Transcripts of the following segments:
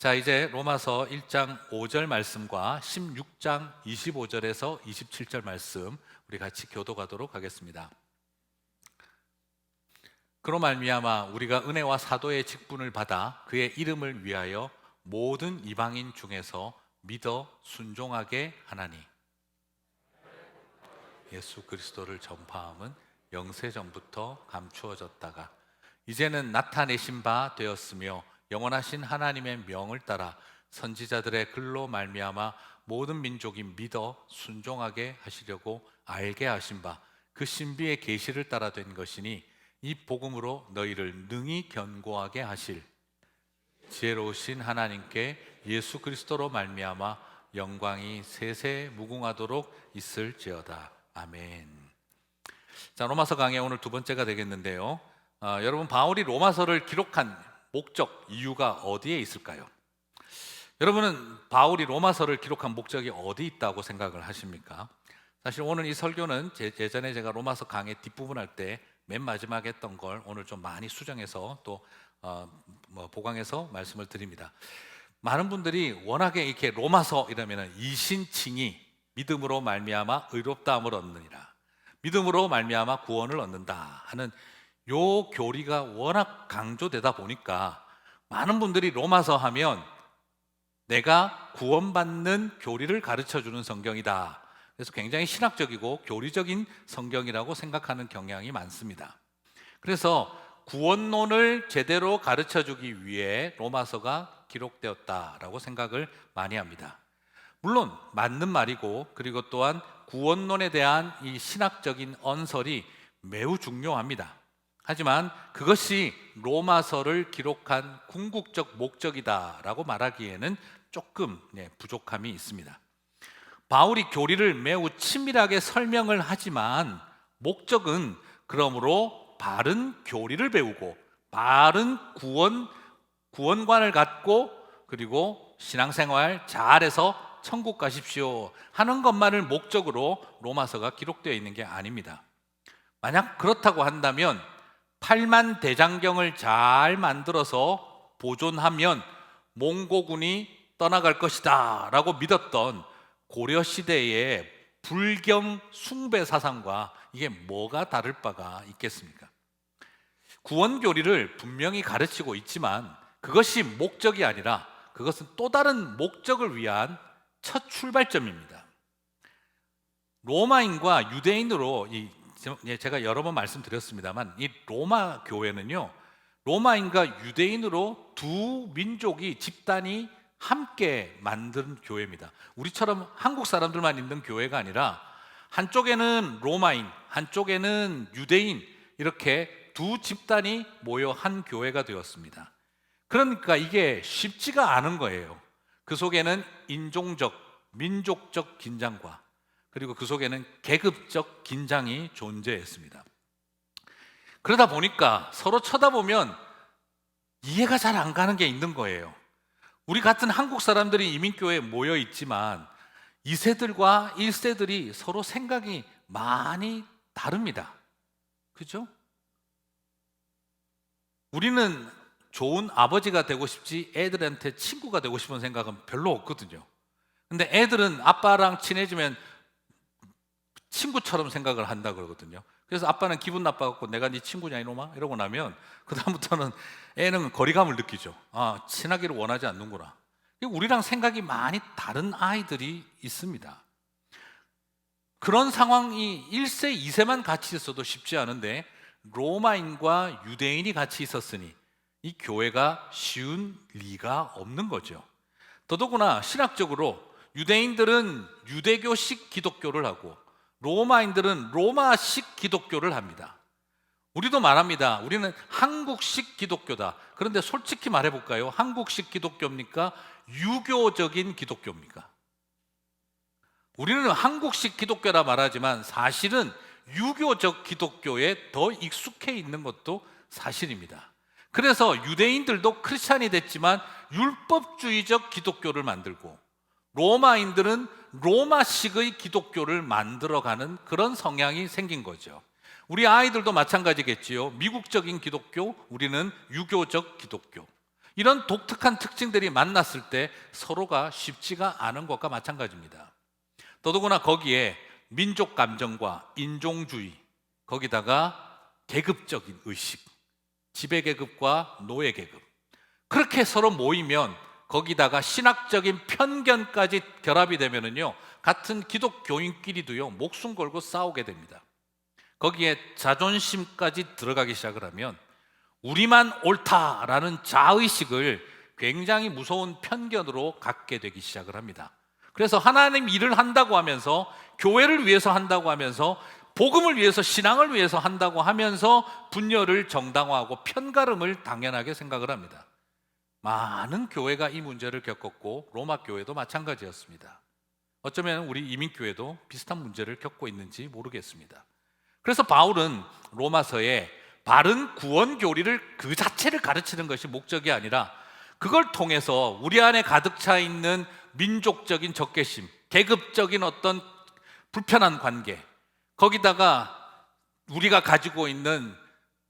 자, 이제 로마서 1장 5절 말씀과 16장 25절에서 27절 말씀 우리 같이 교도하도록 하겠습니다. 그로 말미암아 우리가 은혜와 사도의 직분을 받아 그의 이름을 위하여 모든 이방인 중에서 믿어 순종하게 하나니, 예수 그리스도를 전파함은 영세전부터 감추어졌다가 이제는 나타내신 바 되었으며 영원하신 하나님의 명을 따라 선지자들의 글로 말미암아 모든 민족이 믿어 순종하게 하시려고 알게 하신 바 그 신비의 계시를 따라 된 것이니, 이 복음으로 너희를 능히 견고하게 하실 지혜로우신 하나님께 예수 그리스도로 말미암아 영광이 세세 무궁하도록 있을지어다. 아멘. 자, 로마서 강의 오늘 두 번째가 되겠는데요. 여러분, 바울이 로마서를 기록한 목적, 이유가 어디에 있을까요? 여러분은 바울이 로마서를 기록한 목적이 어디 있다고 생각을 하십니까? 사실 오늘 이 설교는 예전에 제가 로마서 강의 뒷부분 할 때 맨 마지막에 했던 걸 오늘 좀 많이 수정해서 또 보강해서 말씀을 드립니다. 많은 분들이 워낙에 이렇게 로마서 이러면 이신칭의, 믿음으로 말미암아 의롭다함을 얻느니라, 믿음으로 말미암아 구원을 얻는다 하는 요 교리가 워낙 강조되다 보니까 많은 분들이 로마서 하면 내가 구원받는 교리를 가르쳐주는 성경이다, 그래서 굉장히 신학적이고 교리적인 성경이라고 생각하는 경향이 많습니다. 그래서 구원론을 제대로 가르쳐주기 위해 로마서가 기록되었다라고 생각을 많이 합니다. 물론 맞는 말이고, 그리고 또한 구원론에 대한 이 신학적인 언설이 매우 중요합니다. 하지만 그것이 로마서를 기록한 궁극적 목적이다라고 말하기에는 조금 부족함이 있습니다. 바울이 교리를 매우 친밀하게 설명을 하지만 목적은 그러므로 바른 교리를 배우고 바른 구원관을 갖고 그리고 신앙생활 잘해서 천국 가십시오 하는 것만을 목적으로 로마서가 기록되어 있는 게 아닙니다. 만약 그렇다고 한다면 8만 대장경을 잘 만들어서 보존하면 몽고군이 떠나갈 것이다 라고 믿었던 고려시대의 불경 숭배 사상과 이게 뭐가 다를 바가 있겠습니까? 구원교리를 분명히 가르치고 있지만 그것이 목적이 아니라 그것은 또 다른 목적을 위한 첫 출발점입니다. 로마인과 유대인으로 제가 여러 번 말씀드렸습니다만 이 로마 교회는요, 로마인과 유대인으로 두 민족이 집단이 함께 만든 교회입니다. 우리처럼 한국 사람들만 있는 교회가 아니라 한쪽에는 로마인, 한쪽에는 유대인, 이렇게 두 집단이 모여 한 교회가 되었습니다. 그러니까 이게 쉽지가 않은 거예요. 그 속에는 인종적, 민족적 긴장과 그리고 그 속에는 계급적 긴장이 존재했습니다. 그러다 보니까 서로 쳐다보면 이해가 잘 안 가는 게 있는 거예요. 우리 같은 한국 사람들이 이민교회에 모여 있지만 2세들과 1세들이 서로 생각이 많이 다릅니다. 그죠? 우리는 좋은 아버지가 되고 싶지 애들한테 친구가 되고 싶은 생각은 별로 없거든요. 근데 애들은 아빠랑 친해지면 친구처럼 생각을 한다 그러거든요. 그래서 아빠는 기분 나빠갖고 내가 네 친구냐 이놈아? 이러고 나면 그 다음부터는 애는 거리감을 느끼죠. 아, 친하기를 원하지 않는구나. 우리랑 생각이 많이 다른 아이들이 있습니다. 그런 상황이 1세, 2세만 같이 있어도 쉽지 않은데 로마인과 유대인이 같이 있었으니 이 교회가 쉬운 리가 없는 거죠. 더더구나 신학적으로 유대인들은 유대교식 기독교를 하고 로마인들은 로마식 기독교를 합니다. 우리도 말합니다. 우리는 한국식 기독교다. 그런데 솔직히 말해볼까요? 한국식 기독교입니까? 유교적인 기독교입니까? 우리는 한국식 기독교라 말하지만 사실은 유교적 기독교에 더 익숙해 있는 것도 사실입니다. 그래서 유대인들도 크리스찬이 됐지만 율법주의적 기독교를 만들고 로마인들은 로마식의 기독교를 만들어가는 그런 성향이 생긴 거죠. 우리 아이들도 마찬가지겠지요. 미국적인 기독교, 우리는 유교적 기독교. 이런 독특한 특징들이 만났을 때 서로가 쉽지가 않은 것과 마찬가지입니다. 더더구나 거기에 민족 감정과 인종주의, 거기다가 계급적인 의식, 지배계급과 노예계급, 그렇게 서로 모이면 거기다가 신학적인 편견까지 결합이 되면은요, 같은 기독교인끼리도요 목숨 걸고 싸우게 됩니다. 거기에 자존심까지 들어가기 시작을 하면 우리만 옳다라는 자의식을 굉장히 무서운 편견으로 갖게 되기 시작을 합니다. 그래서 하나님 일을 한다고 하면서, 교회를 위해서 한다고 하면서, 복음을 위해서, 신앙을 위해서 한다고 하면서 분열을 정당화하고 편가름을 당연하게 생각을 합니다. 많은 교회가 이 문제를 겪었고 로마 교회도 마찬가지였습니다. 어쩌면 우리 이민교회도 비슷한 문제를 겪고 있는지 모르겠습니다. 그래서 바울은 로마서에 바른 구원 교리를 그 자체를 가르치는 것이 목적이 아니라 그걸 통해서 우리 안에 가득 차 있는 민족적인 적개심, 계급적인 어떤 불편한 관계, 거기다가 우리가 가지고 있는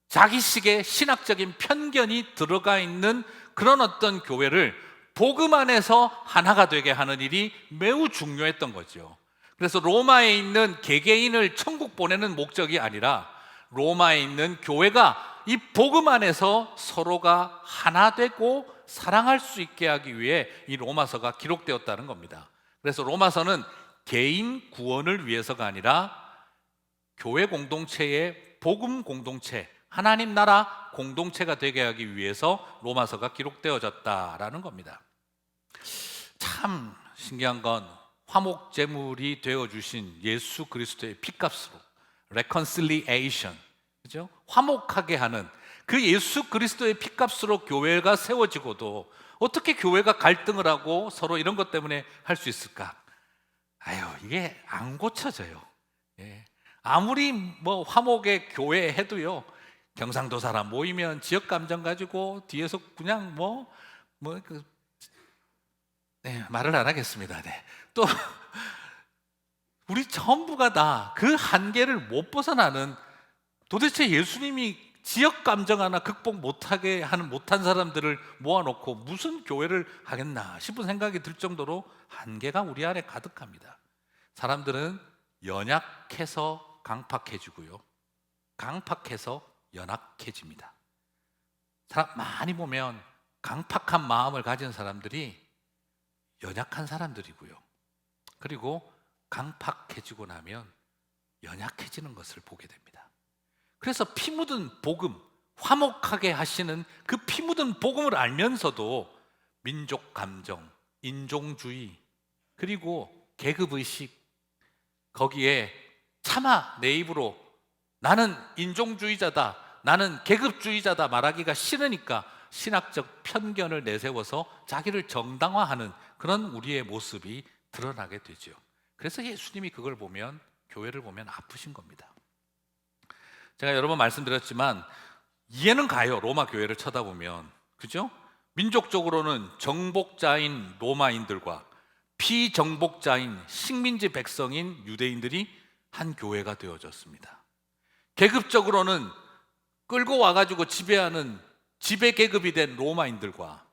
자기식의 신학적인 편견이 들어가 있는 그런 어떤 교회를 복음 안에서 하나가 되게 하는 일이 매우 중요했던 거죠. 그래서 로마에 있는 개개인을 천국 보내는 목적이 아니라 로마에 있는 교회가 이 복음 안에서 서로가 하나 되고 사랑할 수 있게 하기 위해 이 로마서가 기록되었다는 겁니다. 그래서 로마서는 개인 구원을 위해서가 아니라 교회 공동체의 복음 공동체, 하나님 나라 공동체가 되게 하기 위해서 로마서가 기록되어졌다라는 겁니다. 참 신기한 건 화목 제물이 되어 주신 예수 그리스도의 피값으로 reconciliation, 그죠? 화목하게 하는 그 예수 그리스도의 피값으로 교회가 세워지고도 어떻게 교회가 갈등을 하고 서로 이런 것 때문에 할 수 있을까? 아유, 이게 안 고쳐져요. 예. 아무리 뭐 화목의 교회 해도요, 경상도 사람 모이면 지역 감정 가지고 뒤에서 그냥 말을 안 하겠습니다. 네. 또 우리 전부가 다 그 한계를 못 벗어나는, 도대체 예수님이 지역 감정 하나 극복 못한 사람들을 모아놓고 무슨 교회를 하겠나 싶은 생각이 들 정도로 한계가 우리 안에 가득합니다. 사람들은 연약해서 강팍해지고요, 강팍해서 연약해집니다. 사람 많이 보면 강팍한 마음을 가진 사람들이 연약한 사람들이고요, 그리고 강팍해지고 나면 연약해지는 것을 보게 됩니다. 그래서 피 묻은 복음, 화목하게 하시는 그 피 묻은 복음을 알면서도 민족 감정, 인종주의, 그리고 계급의식, 거기에 차마 내 입으로 나는 인종주의자다, 나는 계급주의자다 말하기가 싫으니까 신학적 편견을 내세워서 자기를 정당화하는 그런 우리의 모습이 드러나게 되죠. 그래서 예수님이 그걸 보면, 교회를 보면 아프신 겁니다. 제가 여러 번 말씀드렸지만 이해는 가요. 로마 교회를 쳐다보면, 그죠? 민족적으로는 정복자인 로마인들과 피정복자인 식민지 백성인 유대인들이 한 교회가 되어졌습니다. 계급적으로는 끌고 와가지고 지배하는 지배계급이 된 로마인들과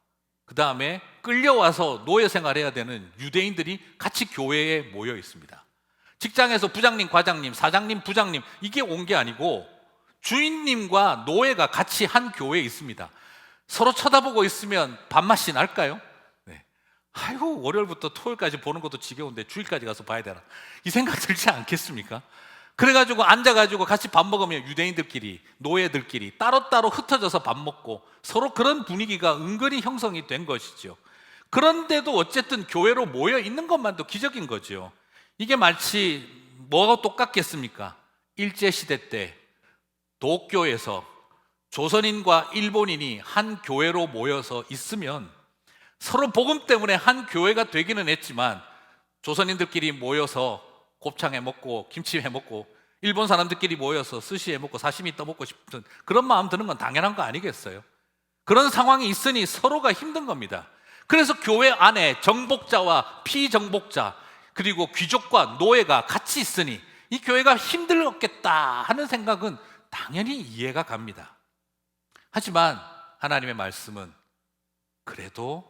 그 다음에 끌려와서 노예 생활해야 되는 유대인들이 같이 교회에 모여 있습니다. 직장에서 부장님, 과장님, 사장님, 부장님, 이게 온 게 아니고 주인님과 노예가 같이 한 교회에 있습니다. 서로 쳐다보고 있으면 밥맛이 날까요? 네. 아이고, 월요일부터 토요일까지 보는 것도 지겨운데 주일까지 가서 봐야 되나, 이 생각 들지 않겠습니까? 그래가지고 앉아가지고 같이 밥 먹으면 유대인들끼리, 노예들끼리 따로따로 흩어져서 밥 먹고 서로 그런 분위기가 은근히 형성이 된 것이죠. 그런데도 어쨌든 교회로 모여 있는 것만도 기적인 거죠. 이게 마치 뭐가 똑같겠습니까? 일제시대 때 도쿄에서 조선인과 일본인이 한 교회로 모여서 있으면 서로 복음 때문에 한 교회가 되기는 했지만 조선인들끼리 모여서 곱창 해 먹고 김치 해 먹고 일본 사람들끼리 모여서 스시 해 먹고 사시미 떠먹고 싶은 그런 마음 드는 건 당연한 거 아니겠어요? 그런 상황이 있으니 서로가 힘든 겁니다. 그래서 교회 안에 정복자와 피정복자, 그리고 귀족과 노예가 같이 있으니 이 교회가 힘들었겠다 하는 생각은 당연히 이해가 갑니다. 하지만 하나님의 말씀은 그래도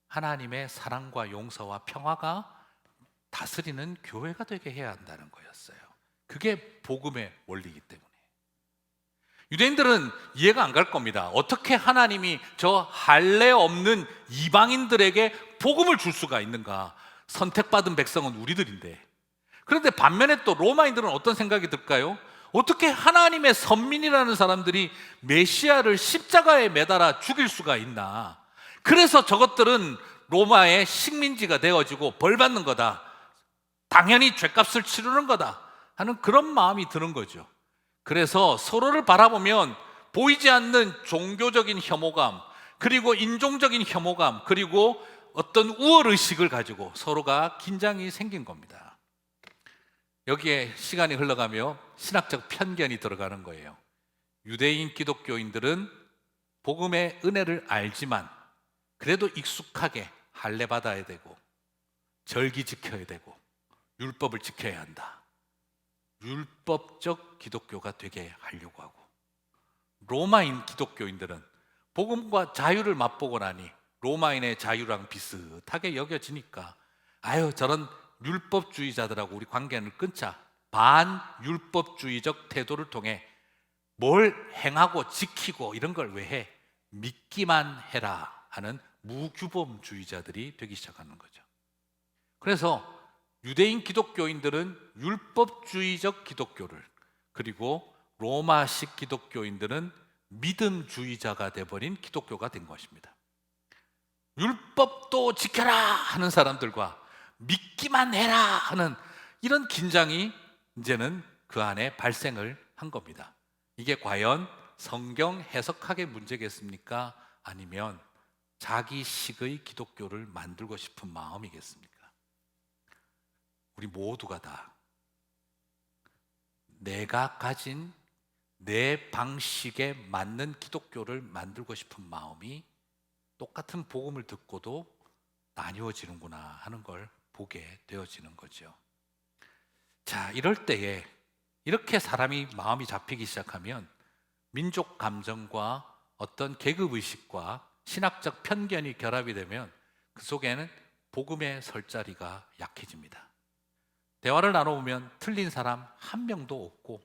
하나님의 사랑과 용서와 평화가 다스리는 교회가 되게 해야 한다는 거였어요. 그게 복음의 원리이기 때문에. 유대인들은 이해가 안 갈 겁니다. 어떻게 하나님이 저 할례 없는 이방인들에게 복음을 줄 수가 있는가? 선택받은 백성은 우리들인데. 그런데 반면에 또 로마인들은 어떤 생각이 들까요? 어떻게 하나님의 선민이라는 사람들이 메시아를 십자가에 매달아 죽일 수가 있나? 그래서 저것들은 로마의 식민지가 되어지고 벌 받는 거다, 당연히 죗값을 치르는 거다 하는 그런 마음이 드는 거죠. 그래서 서로를 바라보면 보이지 않는 종교적인 혐오감, 그리고 인종적인 혐오감, 그리고 어떤 우월의식을 가지고 서로가 긴장이 생긴 겁니다. 여기에 시간이 흘러가며 신학적 편견이 들어가는 거예요. 유대인 기독교인들은 복음의 은혜를 알지만 그래도 익숙하게 할례 받아야 되고 절기 지켜야 되고 율법을 지켜야 한다, 율법적 기독교가 되게 하려고 하고, 로마인 기독교인들은 복음과 자유를 맛보고 나니 로마인의 자유랑 비슷하게 여겨지니까 아유, 저런 율법주의자들하고 우리 관계를 끊자, 반율법주의적 태도를 통해 뭘 행하고 지키고 이런 걸 왜 해? 믿기만 해라 하는 무규범주의자들이 되기 시작하는 거죠. 그래서 유대인 기독교인들은 율법주의적 기독교를, 그리고 로마식 기독교인들은 믿음주의자가 돼버린 기독교가 된 것입니다. 율법도 지켜라 하는 사람들과 믿기만 해라 하는 이런 긴장이 이제는 그 안에 발생을 한 겁니다. 이게 과연 성경 해석학의 문제겠습니까? 아니면 자기식의 기독교를 만들고 싶은 마음이겠습니까? 우리 모두가 다 내가 가진 내 방식에 맞는 기독교를 만들고 싶은 마음이 똑같은 복음을 듣고도 나뉘어지는구나 하는 걸 보게 되어지는 거죠. 자, 이럴 때에 이렇게 사람이 마음이 잡히기 시작하면 민족 감정과 어떤 계급의식과 신학적 편견이 결합이 되면 그 속에는 복음의 설 자리가 약해집니다. 대화를 나눠보면 틀린 사람 한 명도 없고,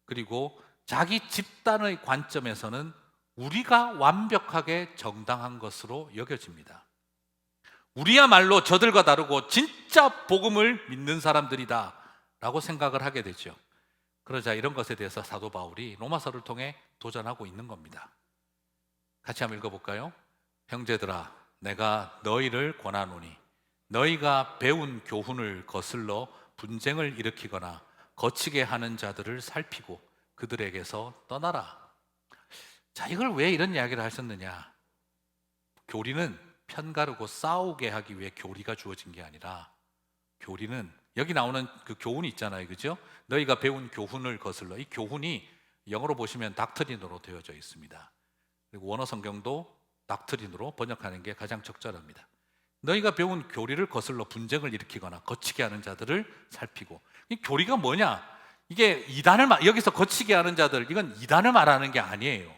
그리고 자기 집단의 관점에서는 우리가 완벽하게 정당한 것으로 여겨집니다. 우리야말로 저들과 다르고 진짜 복음을 믿는 사람들이다 라고 생각을 하게 되죠. 그러자 이런 것에 대해서 사도 바울이 로마서를 통해 도전하고 있는 겁니다. 같이 한번 읽어볼까요? 형제들아, 내가 너희를 권하노니 너희가 배운 교훈을 거슬러 분쟁을 일으키거나 거치게 하는 자들을 살피고 그들에게서 떠나라. 자, 이걸 왜 이런 이야기를 하셨느냐? 교리는 편가르고 싸우게 하기 위해 교리가 주어진 게 아니라, 교리는 여기 나오는 그 교훈이 있잖아요, 그죠? 너희가 배운 교훈을 거슬러, 이 교훈이 영어로 보시면 닥트린으로 되어져 있습니다. 그리고 원어 성경도 닥트린으로 번역하는 게 가장 적절합니다. 너희가 배운 교리를 거슬러 분쟁을 일으키거나 거치게 하는 자들을 살피고, 이 교리가 뭐냐? 이게 이단을 여기서 거치게 하는 자들, 이건 이단을 말하는 게 아니에요.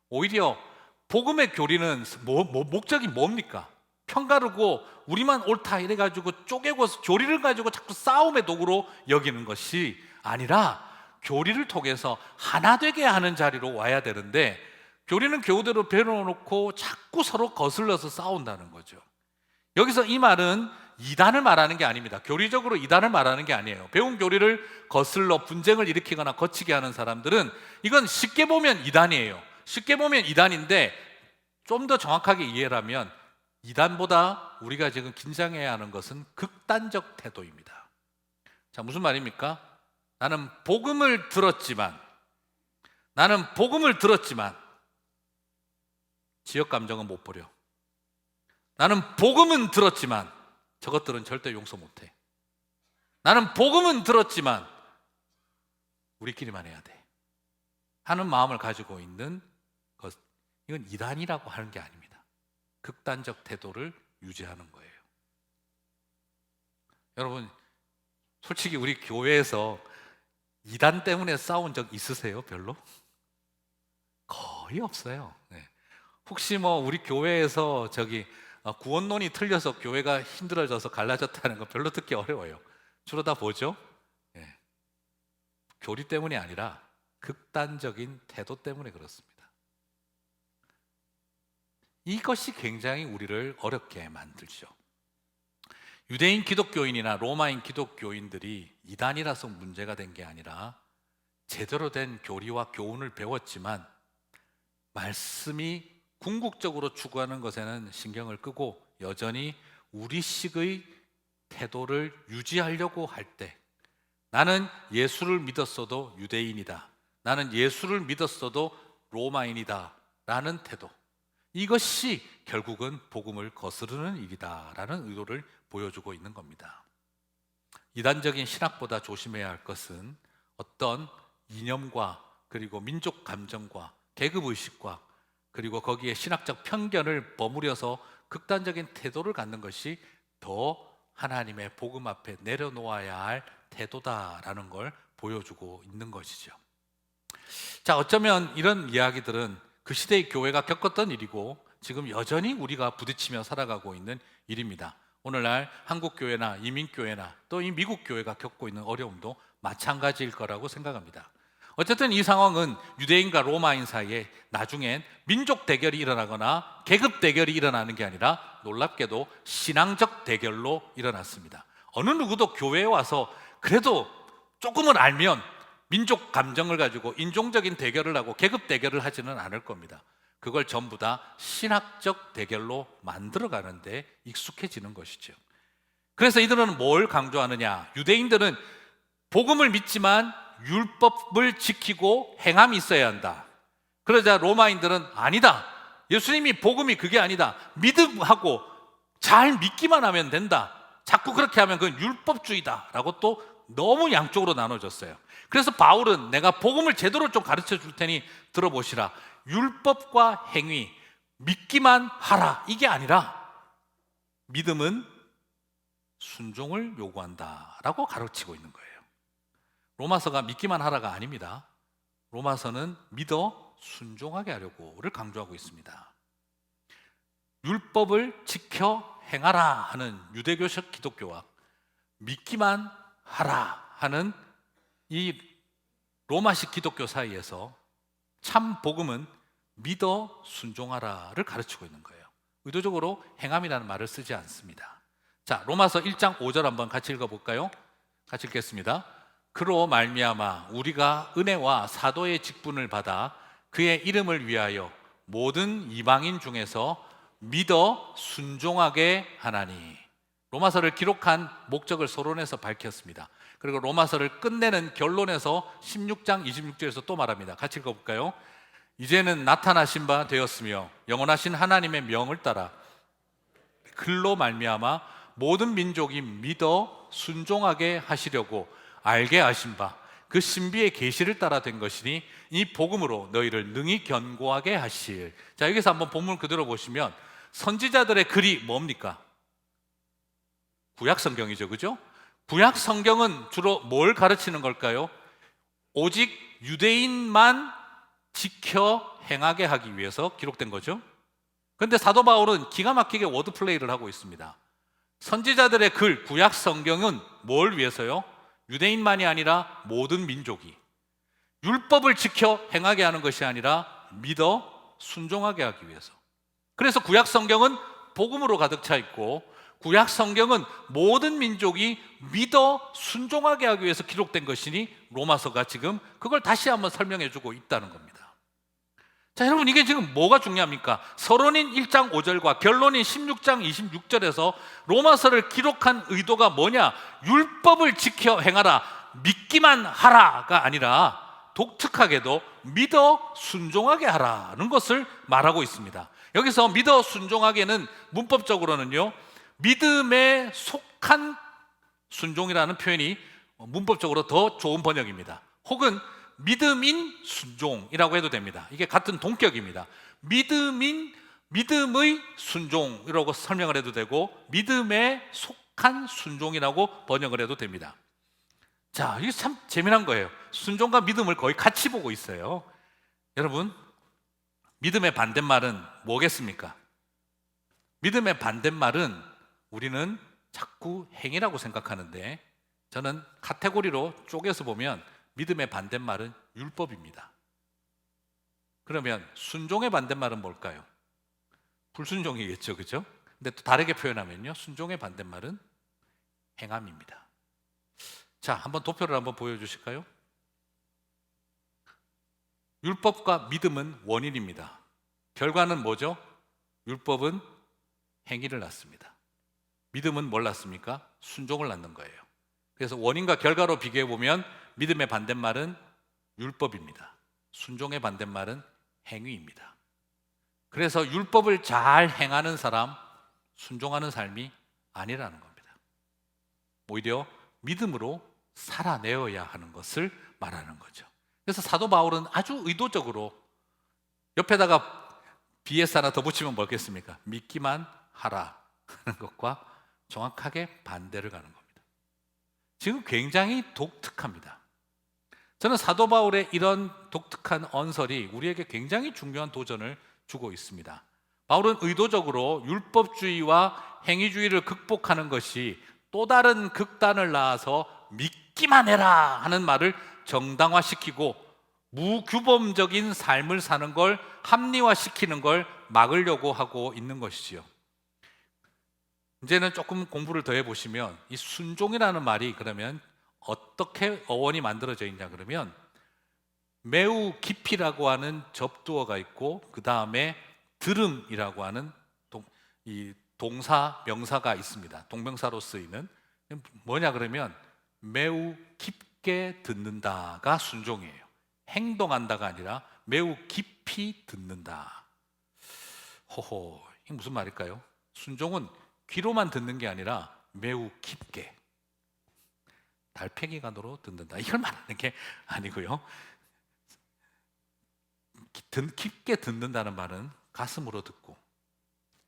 오히려 복음의 교리는 목적이 뭡니까? 편가르고 우리만 옳다 이래가지고 쪼개고 교리를 가지고 자꾸 싸움의 도구로 여기는 것이 아니라 교리를 통해서 하나 되게 하는 자리로 와야 되는데, 교리는 교대로 배워놓고 자꾸 서로 거슬러서 싸운다는 거죠. 여기서 이 말은 이단을 말하는 게 아닙니다. 교리적으로 이단을 말하는 게 아니에요. 배운 교리를 거슬러 분쟁을 일으키거나 거치게 하는 사람들은 이건 쉽게 보면 이단이에요. 쉽게 보면 이단인데 좀 더 정확하게 이해를 하면 이단보다 우리가 지금 긴장해야 하는 것은 극단적 태도입니다. 자, 무슨 말입니까? 나는 복음을 들었지만 지역 감정은 못 버려. 나는 복음은 들었지만 저것들은 절대 용서 못해. 나는 복음은 들었지만 우리끼리만 해야 돼 하는 마음을 가지고 있는 것, 이건 이단이라고 하는 게 아닙니다. 극단적 태도를 유지하는 거예요. 여러분, 솔직히 우리 교회에서 이단 때문에 싸운 적 있으세요? 별로? 거의 없어요. 네. 혹시 뭐 우리 교회에서 구원론이 틀려서 교회가 힘들어져서 갈라졌다는 거 별로 듣기 어려워요. 주로 다 보죠. 예. 교리 때문이 아니라 극단적인 태도 때문에 그렇습니다. 이것이 굉장히 우리를 어렵게 만들죠. 유대인 기독교인이나 로마인 기독교인들이 이단이라서 문제가 된 게 아니라 제대로 된 교리와 교훈을 배웠지만 말씀이 궁극적으로 추구하는 것에는 신경을 끄고 여전히 우리식의 태도를 유지하려고 할 때, 나는 예수를 믿었어도 유대인이다, 나는 예수를 믿었어도 로마인이다 라는 태도, 이것이 결국은 복음을 거스르는 일이다라는 의도를 보여주고 있는 겁니다. 이단적인 신학보다 조심해야 할 것은 어떤 이념과 그리고 민족 감정과 계급의식과 그리고 거기에 신학적 편견을 버무려서 극단적인 태도를 갖는 것이 더 하나님의 복음 앞에 내려놓아야 할 태도다라는 걸 보여주고 있는 것이죠. 자, 어쩌면 이런 이야기들은 그 시대의 교회가 겪었던 일이고 지금 여전히 우리가 부딪히며 살아가고 있는 일입니다. 오늘날 한국교회나 이민교회나 또 이 미국교회가 겪고 있는 어려움도 마찬가지일 거라고 생각합니다. 어쨌든 이 상황은 유대인과 로마인 사이에 나중엔 민족 대결이 일어나거나 계급 대결이 일어나는 게 아니라 놀랍게도 신앙적 대결로 일어났습니다. 어느 누구도 교회에 와서 그래도 조금은 알면 민족 감정을 가지고 인종적인 대결을 하고 계급 대결을 하지는 않을 겁니다. 그걸 전부 다 신학적 대결로 만들어가는데 익숙해지는 것이죠. 그래서 이들은 뭘 강조하느냐? 유대인들은 복음을 믿지만 율법을 지키고 행함이 있어야 한다. 그러자 로마인들은 아니다, 예수님이 복음이 그게 아니다, 믿음하고 잘 믿기만 하면 된다, 자꾸 그렇게 하면 그건 율법주의다 라고 또 너무 양쪽으로 나눠졌어요. 그래서 바울은 내가 복음을 제대로 좀 가르쳐 줄 테니 들어보시라, 율법과 행위, 믿기만 하라, 이게 아니라 믿음은 순종을 요구한다라고 가르치고 있는 거예요. 로마서가 믿기만 하라가 아닙니다. 로마서는 믿어 순종하게 하려고를 강조하고 있습니다. 율법을 지켜 행하라 하는 유대교적 기독교와 믿기만 하라 하는 이 로마식 기독교 사이에서 참 복음은 믿어 순종하라를 가르치고 있는 거예요. 의도적으로 행함이라는 말을 쓰지 않습니다. 자, 로마서 1장 5절 한번 같이 읽어볼까요? 같이 읽겠습니다. 그로 말미암아 우리가 은혜와 사도의 직분을 받아 그의 이름을 위하여 모든 이방인 중에서 믿어 순종하게 하나니. 로마서를 기록한 목적을 서론에서 밝혔습니다. 그리고 로마서를 끝내는 결론에서 16장 26절에서 또 말합니다. 같이 읽어볼까요? 이제는 나타나신 바 되었으며 영원하신 하나님의 명을 따라 글로 말미암아 모든 민족이 믿어 순종하게 하시려고 알게 하신 바 그 신비의 계시를 따라 된 것이니 이 복음으로 너희를 능히 견고하게 하실. 자, 여기서 한번 본문 그대로 보시면 선지자들의 글이 뭡니까? 구약 성경이죠, 그죠? 구약 성경은 주로 뭘 가르치는 걸까요? 오직 유대인만 지켜 행하게 하기 위해서 기록된 거죠. 그런데 사도 바울은 기가 막히게 워드 플레이를 하고 있습니다. 선지자들의 글, 구약 성경은 뭘 위해서요? 유대인만이 아니라 모든 민족이 율법을 지켜 행하게 하는 것이 아니라 믿어 순종하게 하기 위해서. 그래서 구약 성경은 복음으로 가득 차 있고 구약 성경은 모든 민족이 믿어 순종하게 하기 위해서 기록된 것이니 로마서가 지금 그걸 다시 한번 설명해 주고 있다는 겁니다. 자, 여러분, 이게 지금 뭐가 중요합니까? 서론인 1장 5절과 결론인 16장 26절에서 로마서를 기록한 의도가 뭐냐? 율법을 지켜 행하라, 믿기만 하라가 아니라 독특하게도 믿어 순종하게 하라는 것을 말하고 있습니다. 여기서 믿어 순종하게는 문법적으로는요, 믿음에 속한 순종이라는 표현이 문법적으로 더 좋은 번역입니다. 혹은 믿음인 순종이라고 해도 됩니다. 이게 같은 동격입니다. 믿음의 순종이라고 설명을 해도 되고 믿음에 속한 순종이라고 번역을 해도 됩니다. 자, 이게 참 재미난 거예요. 순종과 믿음을 거의 같이 보고 있어요. 여러분, 믿음의 반대말은 뭐겠습니까? 믿음의 반대말은 우리는 자꾸 행위라고 생각하는데, 저는 카테고리로 쪼개서 보면 믿음의 반대말은 율법입니다. 그러면 순종의 반대말은 뭘까요? 불순종이겠죠, 그죠? 근데 또 다르게 표현하면요, 순종의 반대말은 행함입니다. 자, 한번 도표를 한번 보여주실까요? 율법과 믿음은 원인입니다. 결과는 뭐죠? 율법은 행위를 낳습니다. 믿음은 뭘 낳습니까? 순종을 낳는 거예요. 그래서 원인과 결과로 비교해 보면 믿음의 반대말은 율법입니다. 순종의 반대말은 행위입니다. 그래서 율법을 잘 행하는 사람, 순종하는 삶이 아니라는 겁니다. 오히려 믿음으로 살아내어야 하는 것을 말하는 거죠. 그래서 사도 바울은 아주 의도적으로 옆에다가 BS 하나 더 붙이면 뭐겠습니까? 믿기만 하라 하는 것과 정확하게 반대를 가는 겁니다. 지금 굉장히 독특합니다. 저는 사도 바울의 이런 독특한 언설이 우리에게 굉장히 중요한 도전을 주고 있습니다. 바울은 의도적으로 율법주의와 행위주의를 극복하는 것이 또 다른 극단을 낳아서 믿기만 해라 하는 말을 정당화시키고 무규범적인 삶을 사는 걸 합리화시키는 걸 막으려고 하고 있는 것이지요. 이제는 조금 공부를 더 해보시면 이 순종이라는 말이 그러면 어떻게 어원이 만들어져 있냐 그러면 매우 깊이라고 하는 접두어가 있고 그 다음에 들음이라고 하는 이 동사 명사가 있습니다. 동명사로 쓰이는 뭐냐 그러면 매우 깊게 듣는다가 순종이에요. 행동한다가 아니라 매우 깊이 듣는다. 호호, 이게 무슨 말일까요? 순종은 귀로만 듣는 게 아니라 매우 깊게 달팽이관으로 듣는다, 이걸 말하는 게 아니고요. 깊게 듣는다는 말은 가슴으로 듣고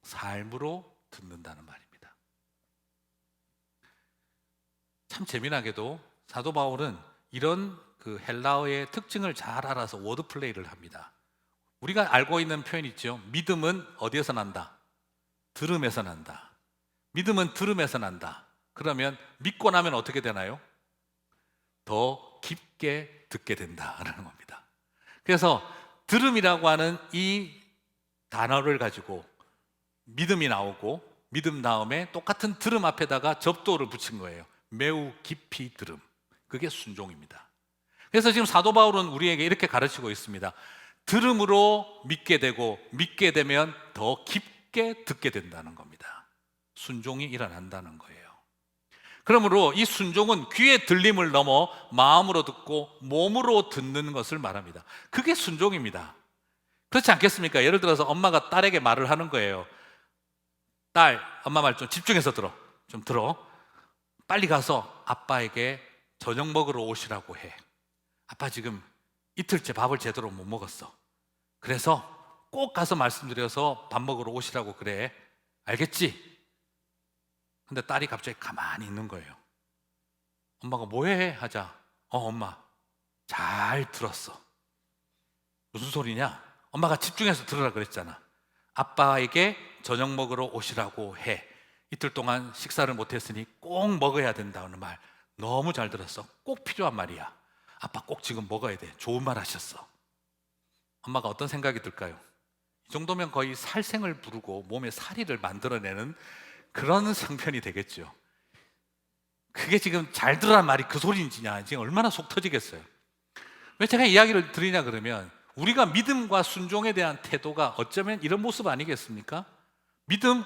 삶으로 듣는다는 말입니다. 참 재미나게도 사도 바울은 이런 그 헬라어의 특징을 잘 알아서 워드 플레이를 합니다. 우리가 알고 있는 표현 있죠. 믿음은 어디에서 난다? 들음에서 난다. 믿음은 들음에서 난다. 그러면 믿고 나면 어떻게 되나요? 더 깊게 듣게 된다라는 겁니다. 그래서 들음이라고 하는 이 단어를 가지고 믿음이 나오고 믿음 다음에 똑같은 들음 앞에다가 접두어를 붙인 거예요. 매우 깊이 들음. 그게 순종입니다. 그래서 지금 사도 바울은 우리에게 이렇게 가르치고 있습니다. 들음으로 믿게 되고 믿게 되면 더 깊게 듣게 된다는 겁니다. 순종이 일어난다는 거예요. 그러므로 이 순종은 귀의 들림을 넘어 마음으로 듣고 몸으로 듣는 것을 말합니다. 그게 순종입니다. 그렇지 않겠습니까? 예를 들어서 엄마가 딸에게 말을 하는 거예요. 딸, 엄마 말 좀 집중해서 들어. 좀 들어. 빨리 가서 아빠에게 저녁 먹으러 오시라고 해. 아빠 지금 이틀째 밥을 제대로 못 먹었어. 그래서 꼭 가서 말씀드려서 밥 먹으러 오시라고 그래. 알겠지? 근데 딸이 갑자기 가만히 있는 거예요. 엄마가 뭐해? 하자. 엄마 잘 들었어. 무슨 소리냐? 엄마가 집중해서 들으라 그랬잖아. 아빠에게 저녁 먹으러 오시라고 해. 이틀 동안 식사를 못했으니 꼭 먹어야 된다는 말 너무 잘 들었어. 꼭 필요한 말이야. 아빠 꼭 지금 먹어야 돼. 좋은 말 하셨어. 엄마가 어떤 생각이 들까요? 이 정도면 거의 살생을 부르고 몸에 사리를 만들어내는 그런 상편이 되겠죠. 그게 지금 잘 들으란 말이 그 소리인지냐, 지금 얼마나 속 터지겠어요. 왜 제가 이야기를 드리냐 그러면 우리가 믿음과 순종에 대한 태도가 어쩌면 이런 모습 아니겠습니까? 믿음,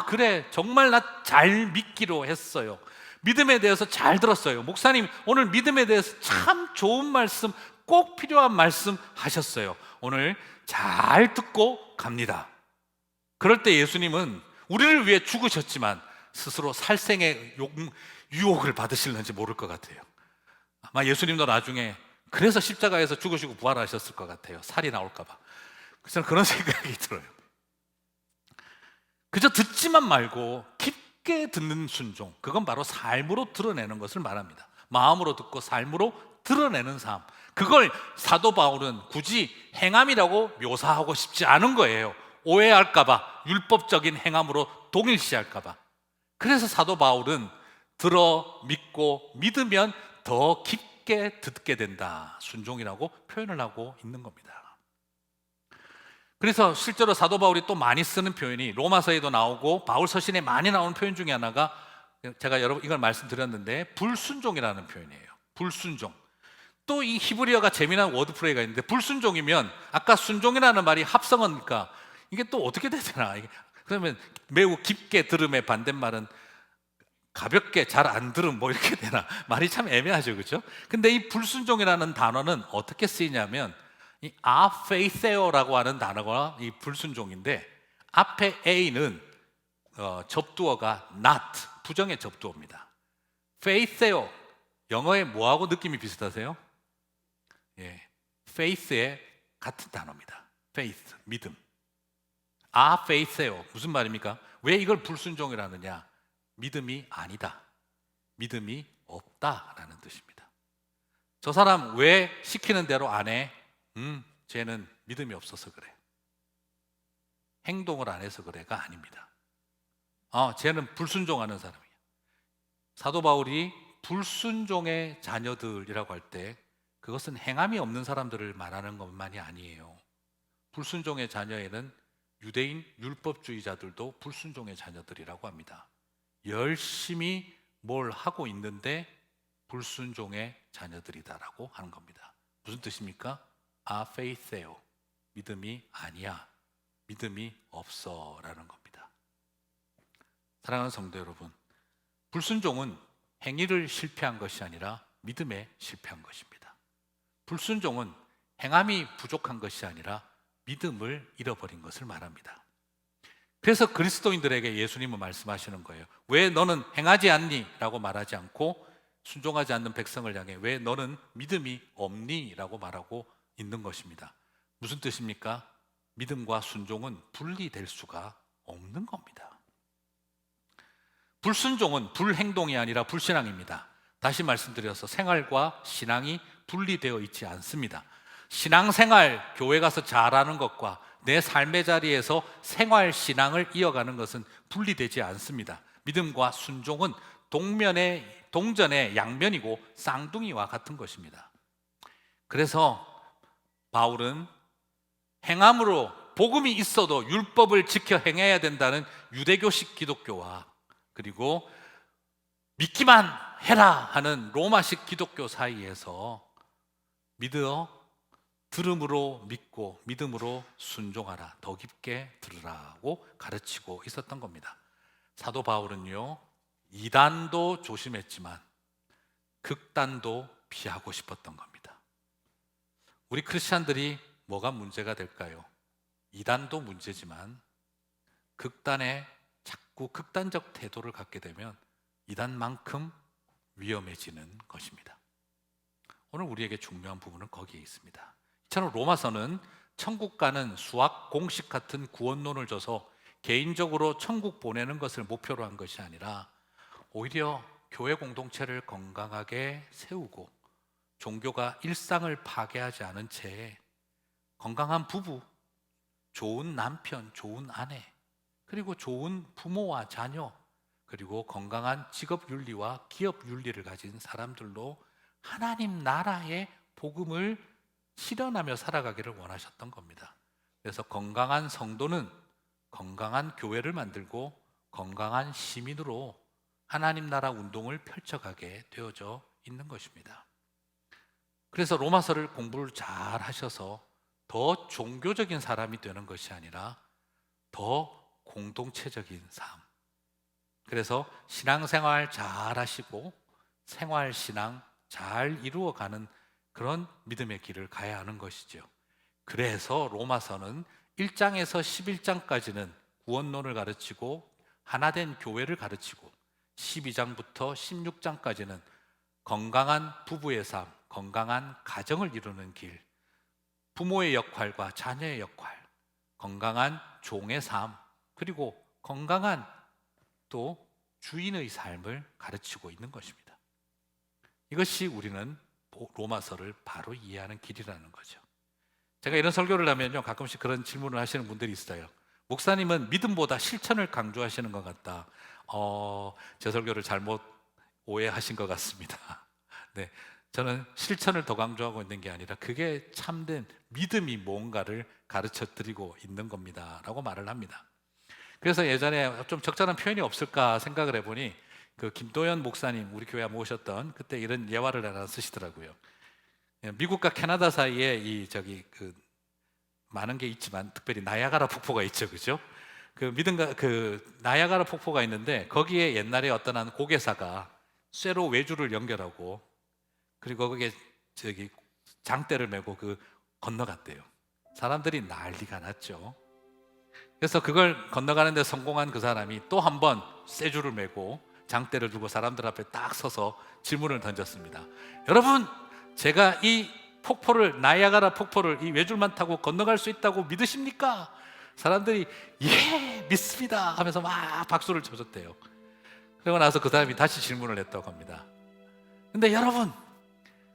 그래 정말 나 잘 믿기로 했어요. 믿음에 대해서 잘 들었어요. 목사님 오늘 믿음에 대해서 참 좋은 말씀, 꼭 필요한 말씀 하셨어요. 오늘 잘 듣고 갑니다. 그럴 때 예수님은 우리를 위해 죽으셨지만 스스로 살생의 유혹을 받으실는지 모를 것 같아요. 아마 예수님도 나중에 그래서 십자가에서 죽으시고 부활하셨을 것 같아요. 살이 나올까 봐. 저는 그런 생각이 들어요. 그저 듣지만 말고 깊게 듣는 순종, 그건 바로 삶으로 드러내는 것을 말합니다. 마음으로 듣고 삶으로 드러내는 삶, 그걸 사도 바울은 굳이 행함이라고 묘사하고 싶지 않은 거예요. 오해할까봐, 율법적인 행함으로 동일시할까봐. 그래서 사도 바울은 들어 믿고 믿으면 더 깊게 듣게 된다, 순종이라고 표현을 하고 있는 겁니다. 그래서 실제로 사도 바울이 또 많이 쓰는 표현이 로마서에도 나오고 바울 서신에 많이 나오는 표현 중에 하나가, 제가 여러분 이걸 말씀드렸는데 불순종이라는 표현이에요. 불순종. 또 이 히브리어가 재미난 워드플레이가 있는데, 불순종이면 아까 순종이라는 말이 합성어니까 이게 또 어떻게 되잖아. 그러면 매우 깊게 들음의 반대말은 가볍게 잘 안 들음, 뭐 이렇게 되나. 말이 참 애매하죠, 그렇죠? 근데 이 불순종이라는 단어는 어떻게 쓰이냐면 이 아페이세오라고 하는 단어가 이 불순종인데, 앞에 A는 접두어가 not, 부정의 접두어입니다. 페이세오, 영어에 뭐하고 느낌이 비슷하세요? 예, faith의 같은 단어입니다. faith, 믿음. 아페이세오, 무슨 말입니까? 왜 이걸 불순종이라느냐? 믿음이 아니다, 믿음이 없다라는 뜻입니다. 저 사람 왜 시키는 대로 안 해? 쟤는 믿음이 없어서 그래, 행동을 안 해서 그래가 아닙니다. 쟤는 불순종하는 사람이야. 사도 바울이 불순종의 자녀들이라고 할 때 그것은 행함이 없는 사람들을 말하는 것만이 아니에요. 불순종의 자녀에는 유대인 율법주의자들도 불순종의 자녀들이라고 합니다. 열심히 뭘 하고 있는데 불순종의 자녀들이다라고 하는 겁니다. 무슨 뜻입니까? 아페이세오, 믿음이 아니야, 믿음이 없어라는 겁니다. 사랑하는 성도 여러분, 불순종은 행위를 실패한 것이 아니라 믿음에 실패한 것입니다. 불순종은 행함이 부족한 것이 아니라 믿음을 잃어버린 것을 말합니다. 그래서 그리스도인들에게 예수님은 말씀하시는 거예요. 왜 너는 행하지 않니? 라고 말하지 않고 순종하지 않는 백성을 향해 왜 너는 믿음이 없니? 라고 말하고 있는 것입니다. 무슨 뜻입니까? 믿음과 순종은 분리될 수가 없는 겁니다. 불순종은 불행동이 아니라 불신앙입니다. 다시 말씀드려서 생활과 신앙이 분리되어 있지 않습니다. 신앙생활, 교회 가서 잘하는 것과 내 삶의 자리에서 생활 신앙을 이어가는 것은 분리되지 않습니다. 믿음과 순종은 동전의 양면이고 쌍둥이와 같은 것입니다. 그래서 바울은 행함으로 복음이 있어도 율법을 지켜 행해야 된다는 유대교식 기독교와 그리고 믿기만 해라 하는 로마식 기독교 사이에서 들음으로 믿고 믿음으로 순종하라, 더 깊게 들으라고 가르치고 있었던 겁니다. 사도 바울은요, 이단도 조심했지만 극단도 피하고 싶었던 겁니다. 우리 크리스찬들이 뭐가 문제가 될까요? 이단도 문제지만 자꾸 극단적 태도를 갖게 되면 이단만큼 위험해지는 것입니다. 오늘 우리에게 중요한 부분은 거기에 있습니다. 이처럼 로마서는 천국 가는 수학 공식 같은 구원론을 줘서 개인적으로 천국 보내는 것을 목표로 한 것이 아니라 오히려 교회 공동체를 건강하게 세우고 종교가 일상을 파괴하지 않은 채 건강한 부부, 좋은 남편, 좋은 아내, 그리고 좋은 부모와 자녀, 그리고 건강한 직업 윤리와 기업 윤리를 가진 사람들로 하나님 나라의 복음을 실현하며 살아가기를 원하셨던 겁니다. 그래서 건강한 성도는 건강한 교회를 만들고 건강한 시민으로 하나님 나라 운동을 펼쳐가게 되어져 있는 것입니다. 그래서 로마서를 공부를 잘 하셔서 더 종교적인 사람이 되는 것이 아니라 더 공동체적인 삶, 그래서 신앙생활 잘 하시고 생활신앙 잘 이루어가는 그런 믿음의 길을 가야 하는 것이죠. 그래서 로마서는 1장에서 11장까지는 구원론을 가르치고 하나된 교회를 가르치고 12장부터 16장까지는 건강한 부부의 삶, 건강한 가정을 이루는 길, 부모의 역할과 자녀의 역할, 건강한 종의 삶, 그리고 건강한 또 주인의 삶을 가르치고 있는 것입니다. 이것이 우리는 로마서를 바로 이해하는 길이라는 거죠. 제가 이런 설교를 하면요, 가끔씩 그런 질문을 하시는 분들이 있어요. 목사님은 믿음보다 실천을 강조하시는 것 같다. 제 설교를 잘못 오해하신 것 같습니다. 네, 저는 실천을 더 강조하고 있는 게 아니라 그게 참된 믿음이 뭔가를 가르쳐 드리고 있는 겁니다 라고 말을 합니다. 그래서 예전에 좀 적절한 표현이 없을까 생각을 해보니 그 김도연 목사님, 우리 교회 모셨던, 그때 이런 예화를 하나 쓰시더라고요. 미국과 캐나다 사이에 많은 게 있지만 특별히 나야가라 폭포가 있죠, 그죠? 그 나야가라 폭포가 있는데 거기에 옛날에 어떤 한 고개사가 쇠로 외주를 연결하고 그리고 거기에 장대를 메고 건너갔대요. 사람들이 난리가 났죠. 그래서 그걸 건너가는데 성공한 그 사람이 또 한 번 쇠줄을 메고 장대를 두고 사람들 앞에 딱 서서 질문을 던졌습니다. 여러분, 제가 이 나야가라 폭포를 이 외줄만 타고 건너갈 수 있다고 믿으십니까? 사람들이 예, 믿습니다 하면서 막 박수를 쳐줬대요. 그러고 나서 그 사람이 다시 질문을 했다고 합니다. 근데 여러분,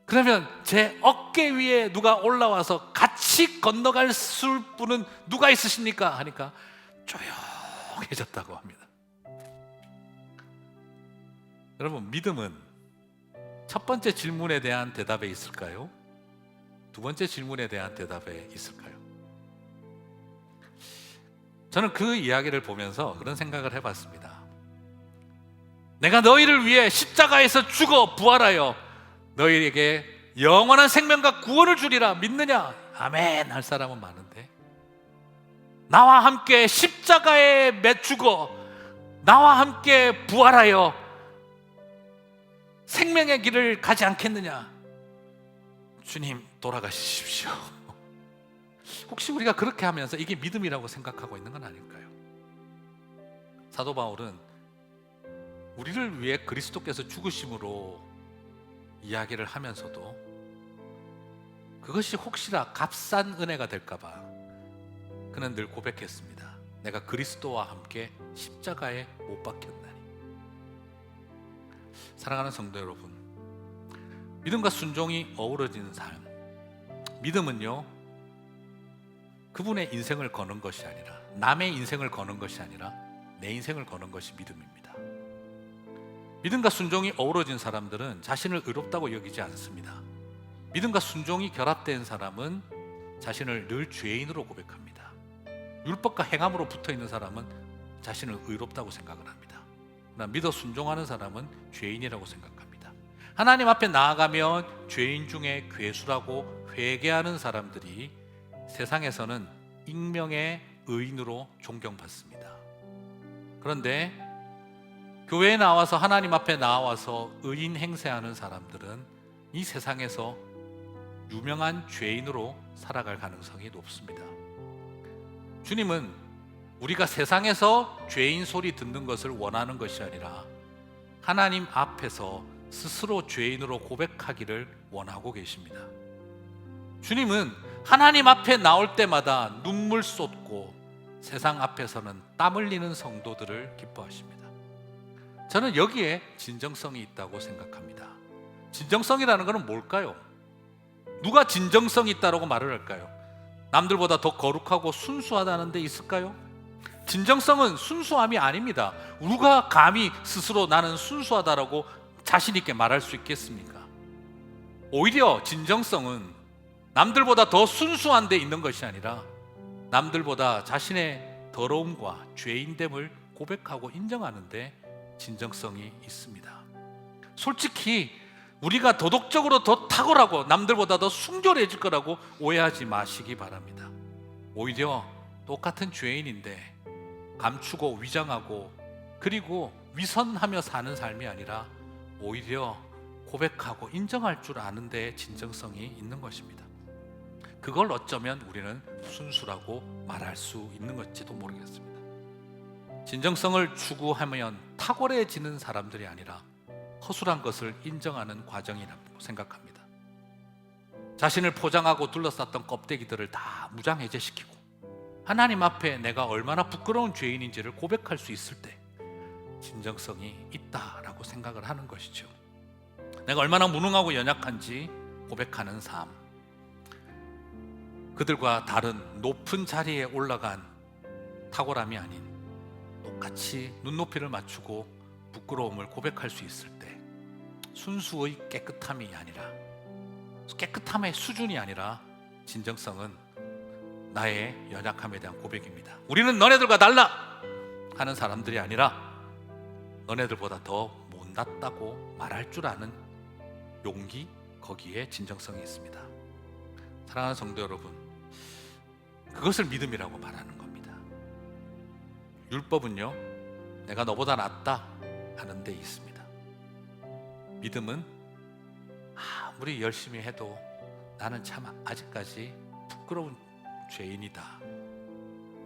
그러면 제 어깨 위에 누가 올라와서 같이 건너갈 분은 누가 있으십니까? 하니까 조용해졌다고 합니다. 여러분, 믿음은 첫 번째 질문에 대한 대답에 있을까요? 두 번째 질문에 대한 대답에 있을까요? 저는 그 이야기를 보면서 그런 생각을 해봤습니다. 내가 너희를 위해 십자가에서 죽어 부활하여 너희에게 영원한 생명과 구원을 주리라 믿느냐? 아멘 할 사람은 많은데, 나와 함께 십자가에 매 죽어 나와 함께 부활하여 생명의 길을 가지 않겠느냐? 주님 돌아가십시오. 혹시 우리가 그렇게 하면서 이게 믿음이라고 생각하고 있는 건 아닐까요? 사도 바울은 우리를 위해 그리스도께서 죽으심으로 이야기를 하면서도 그것이 혹시나 값싼 은혜가 될까봐 그는 늘 고백했습니다. 내가 그리스도와 함께 십자가에 못 박혔나니. 사랑하는 성도 여러분, 믿음과 순종이 어우러지는 삶, 믿음은요 그분의 인생을 거는 것이 아니라, 남의 인생을 거는 것이 아니라 내 인생을 거는 것이 믿음입니다. 믿음과 순종이 어우러진 사람들은 자신을 의롭다고 여기지 않습니다. 믿음과 순종이 결합된 사람은 자신을 늘 죄인으로 고백합니다. 율법과 행함으로 붙어있는 사람은 자신을 의롭다고 생각을 합니다. 그러나 믿어 순종하는 사람은 죄인이라고 생각합니다. 하나님 앞에 나아가면 죄인 중에 괴수라고 회개하는 사람들이 세상에서는 익명의 의인으로 존경받습니다. 그런데 교회에 나와서 하나님 앞에 나와서 의인 행세하는 사람들은 이 세상에서 유명한 죄인으로 살아갈 가능성이 높습니다. 주님은 우리가 세상에서 죄인 소리 듣는 것을 원하는 것이 아니라 하나님 앞에서 스스로 죄인으로 고백하기를 원하고 계십니다. 주님은 하나님 앞에 나올 때마다 눈물 쏟고 세상 앞에서는 땀 흘리는 성도들을 기뻐하십니다. 저는 여기에 진정성이 있다고 생각합니다. 진정성이라는 것은 뭘까요? 누가 진정성이 있다고 말을 할까요? 남들보다 더 거룩하고 순수하다는 데 있을까요? 진정성은 순수함이 아닙니다. 누가 감히 스스로 나는 순수하다라고 자신 있게 말할 수 있겠습니까? 오히려 진정성은 남들보다 더 순수한 데 있는 것이 아니라 남들보다 자신의 더러움과 죄인됨을 고백하고 인정하는 데 진정성이 있습니다. 솔직히 우리가 도덕적으로 더 탁월하고 남들보다 더 순결해질 거라고 오해하지 마시기 바랍니다. 오히려 똑같은 죄인인데 감추고 위장하고 그리고 위선하며 사는 삶이 아니라 오히려 고백하고 인정할 줄 아는 데 진정성이 있는 것입니다. 그걸 어쩌면 우리는 순수라고 말할 수 있는 것지도 모르겠습니다. 진정성을 추구하면 탁월해지는 사람들이 아니라 허술한 것을 인정하는 과정이라고 생각합니다. 자신을 포장하고 둘러쌌던 껍데기들을 다 무장해제시키고 하나님 앞에 내가 얼마나 부끄러운 죄인인지를 고백할 수 있을 때 진정성이 있다라고 생각을 하는 것이죠. 내가 얼마나 무능하고 연약한지 고백하는 삶, 그들과 다른 높은 자리에 올라간 탁월함이 아닌 똑같이 눈높이를 맞추고 부끄러움을 고백할 수 있을 때 순수의 깨끗함이 아니라, 깨끗함의 수준이 아니라 진정성은 나의 연약함에 대한 고백입니다. 우리는 너네들과 달라 하는 사람들이 아니라 너네들보다 더 못났다고 말할 줄 아는 용기, 거기에 진정성이 있습니다. 사랑하는 성도 여러분, 그것을 믿음이라고 말하는 겁니다. 율법은요, 내가 너보다 낫다 하는 데 있습니다. 믿음은 아무리 열심히 해도 나는 참 아직까지 부끄러운 죄인이다,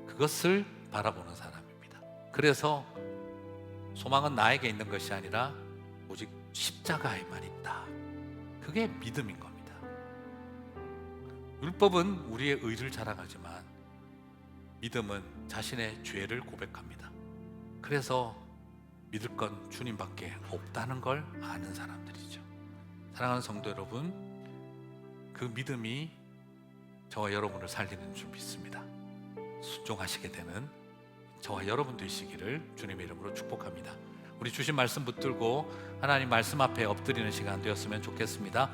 그것을 바라보는 사람입니다. 그래서 소망은 나에게 있는 것이 아니라 오직 십자가에만 있다, 그게 믿음인 겁니다. 율법은 우리의 의를 자랑하지만 믿음은 자신의 죄를 고백합니다. 그래서 믿을 건 주님밖에 없다는 걸 아는 사람들이죠. 사랑하는 성도 여러분, 그 믿음이 저와 여러분을 살리는 줄 믿습니다. 순종하시게 되는 저와 여러분 되시기를 주님의 이름으로 축복합니다. 우리 주신 말씀 붙들고 하나님 말씀 앞에 엎드리는 시간 되었으면 좋겠습니다.